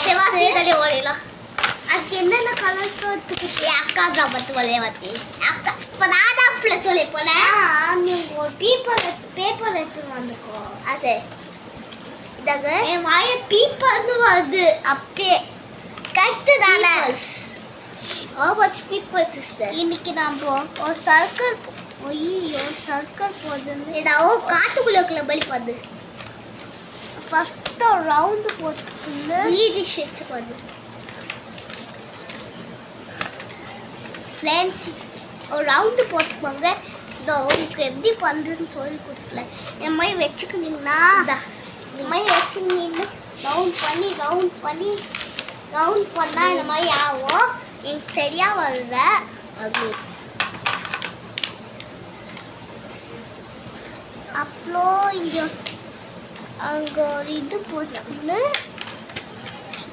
சிவாசியிலே ஓடிடலாம். அதுக்கு என்னென்ன கலர்ஸ் எடுத்துக்கிட்டு அக்கா பத்து விளையாட்டி அக்கா இப்போ நான் தான் ப்ளஸ் சொல்லி போனேன். நீ ஒரு பேப்பர் எடுத்துன்னு வந்துக்கோ. சரி இதாங்க என் வாய பீப்பர்னு வருது. அப்பே கரெக்டு தானே? பீப்பர் சிஸ்டர் இன்னைக்கு நம்ம ஒரு சர்க்கிள் சர்க்கிள் போடுறது ஏதாவது காட்டுக்குள்ள பலி பார்த்து ஃபர்ஸ்ட் ரவுண்டு போட்டு லீடிஷ் வச்சு பார்த்து ஃப்ரெண்ட்ஸ் ஒரு ரவுண்டு போட்டுக்கோங்க. இதோ உங்களுக்கு எப்படி பண்ணுறதுன்னு சொல்லி கொடுக்கல. என் மாதிரி வச்சுக்கினீங்கன்னா இந்த மாதிரி வச்சுக்கினீங்கன்னா ரவுண்ட் பண்ணால் இந்த மாதிரி ஆகும். எனக்கு சரியாக வரல. அது அப்புறம் இங்கே அங்கே ஒரு இது போட்டு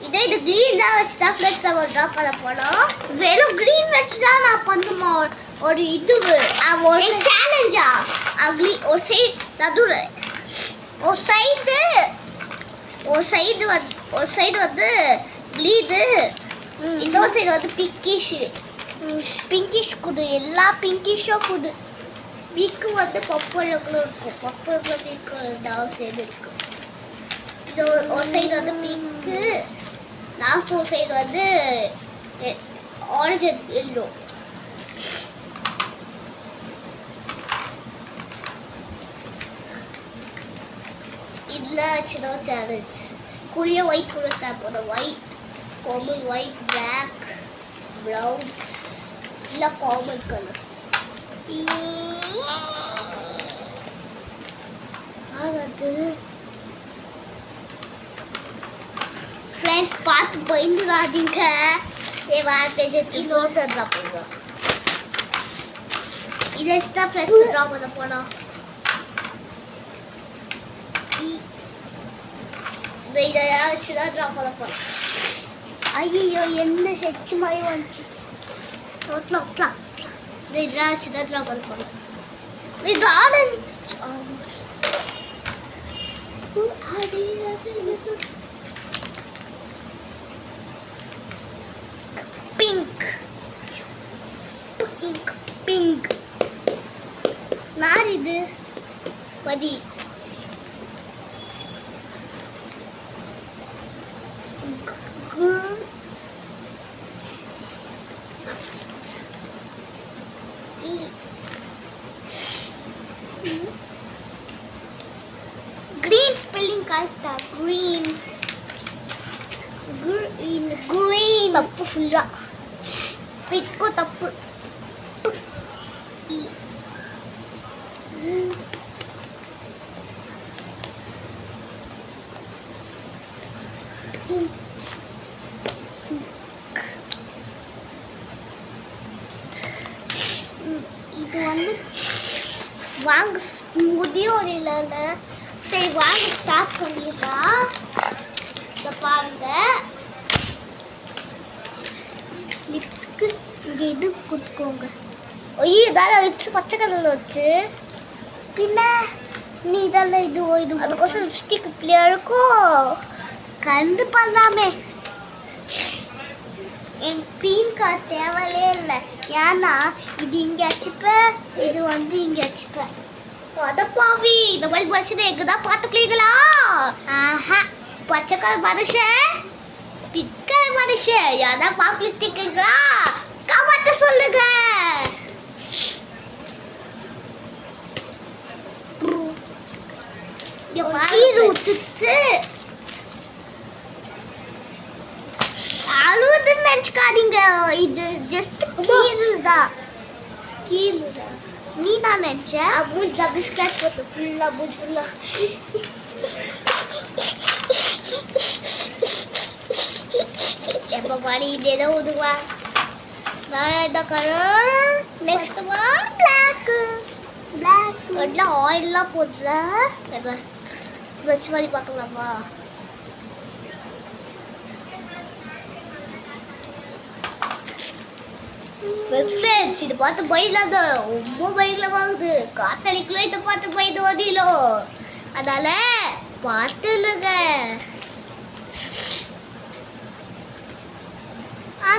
இதே இது க்ரீன் தான் வச்சு தான் ஃப்ளெக்ஸ் ஒரு ட்ராப் பண்ண போனோம். வெறும் க்ரீன் வச்சு தான் நான் பண்ணுமா ஒரு இது ஒரு சேலஞ்சா அக்லி ஒரு சைடு ஒரு சைடு வந்து க்ளீது இன்னொரு சைடு வந்து பிங்கிஷ் குது. எல்லா பிங்கிஷும் குது. பிங்க்கு வந்து பப்பளங்களும் இருக்கும். பப்பளங்களும் பிங்க்கு சைடு இருக்கும். இது ஒரு சைடு வந்து பிங்க்கு, லாஸ்ட் ஒரு சைடு வந்து ஆரஞ்சு எல்லோ. இதில் வச்சுதான் சேலஞ்ச். குழிய ஒயிட் கொடுத்தா போதும். White common, white black browns இல்லை காமன் கலர்ஸ். ஃப்ரெண்ட்ஸ் பார்த்து பயந்துடாதீங்க. வார்த்தை இன்னொரு ட்ரா பண்ணுவோம். இதை தான் ஃப்ரெண்ட்ஸ் ட்ரா பண்ண போனோம். இதை வச்சு தான் ட்ரா பண்ண போனோம். ஐயோ என்ன ஹெச் மாதிரி வந்துச்சு. இதெல்லாம் வச்சு தான் ட்ரா பண்ண போனோம். இது ஆரஞ்சு பிங்க் மாறிது பதி. green spelling கரெக்டா? green தப்பு ஃபுல்லா. பிட்கோ தப்பு. இது வந்து வாங்க முதியோரில் சரி வாங்க ஸ்டார்ட் பண்ணிடலாம். இதை பாருங்க லிப்ஸ்க்கு இங்கே இது கொடுத்துக்கோங்க. ஐயோ இதெல்லாம் லிப்ஸ் பச்சை கலரில் வச்சு பின்ன நீ இதெல்லாம் இது அதுக்கோசம் லிப்ஸ்டிக் இப்படியா இருக்கும். கண்டு பண்ணாமே என் பீன் கார்டு தேவையே இல்லை. ஏன்னா இது இங்கே வச்சுப்பேன், இது வந்து இங்கே வச்சுப்பேன். அதப்பாவி இந்த மாதிரி பஸ்ஸு எங்கே தான் பார்த்துக்கலீங்களா? ஆஹா பச்சை கலர் மனுஷன் பிக்கல் மனுஷன் யாரா பார்க்கலீங்களா? கமெண்ட்ல சொல்லுங்க. அழுதுன்னு நினச்சிக்காதீங்க. இது ஜஸ்ட் கீழ் நீ நான் நினச்சேன் மூஞ்சில் அப்படி ஸ்க்ராட்ச் போட்டு ஃபுல்லாக மூஞ்சி ஃபுல்லாக. எப்போ பாடி இது ஏதோ உதுவா. நான் என்ன கலர் நெக்ஸ்ட் பிளாக்கு எல்லாம் ஆயிலெலாம் போடல. ட்ரெஸ் மாதிரி பார்க்கலாமா? ஃப்ரெண்ட்ஸ் இது பார்த்து பயலாத ரொம்ப பயங்கரமாகுது. காத்தடிக்கலாம் இதை பார்த்து பயந்து ஓதிலோ. அதனால பார்த்து இல்லைங்க.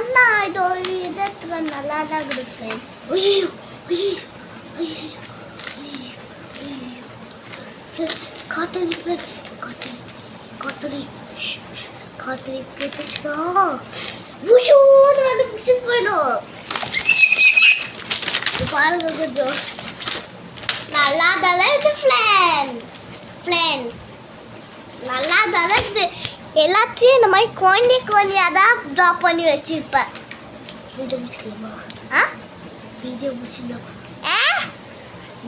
அண்ணா இது ஒரு விதத்துல நல்லா தான் இருக்கு ஃப்ரெண்ட்ஸ். ஐயோ ஐயோ ஐயோ ஃப்ரெண்ட்ஸ் காத்தடி ஃப்ரெண்ட்ஸ் காத்தடி காத்தடி காத்தடி கேட்டுச்சுதா புஷூ நான் புஷு போயிடும். பாருங்க கொஞ்சம் நல்லா தான் இருக்கு ஃப்ரெண்ட்ஸ் நல்லா தான் இருக்குது. எல்லாத்தையும் இந்த மாதிரி குழந்தையாக தான் ட்ரா பண்ணி வச்சிருப்பேன். வீடியோ முடிச்சிடலாமா? வீடியோ முடிச்சிடலாமா?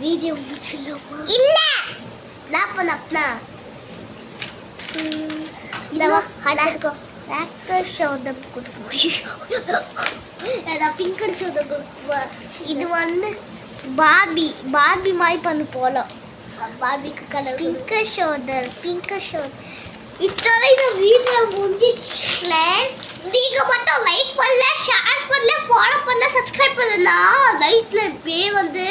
வீடியோ முடிச்சிடலாமா? இல்லை நான் பண்ணா இந்த சோதம் கொடுப்போம் பிங்க் சோதம் கொடுப்போம். இது வந்து பார்பி மாதிரி பண்ண போகலாம். பார்பிக்கு கலர் பிங்க் ஷோல்டர் இதோட இந்த வீடியோ முடிஞ்சிச்சு ஃப்ரெண்ட்ஸ். நீங்க மட்டும் லைக் பண்ணல ஷேர் பண்ணல ஃபாலோ பண்ணல சப்ஸ்கிரைப் பண்ணலனா லைட்ல பே வந்து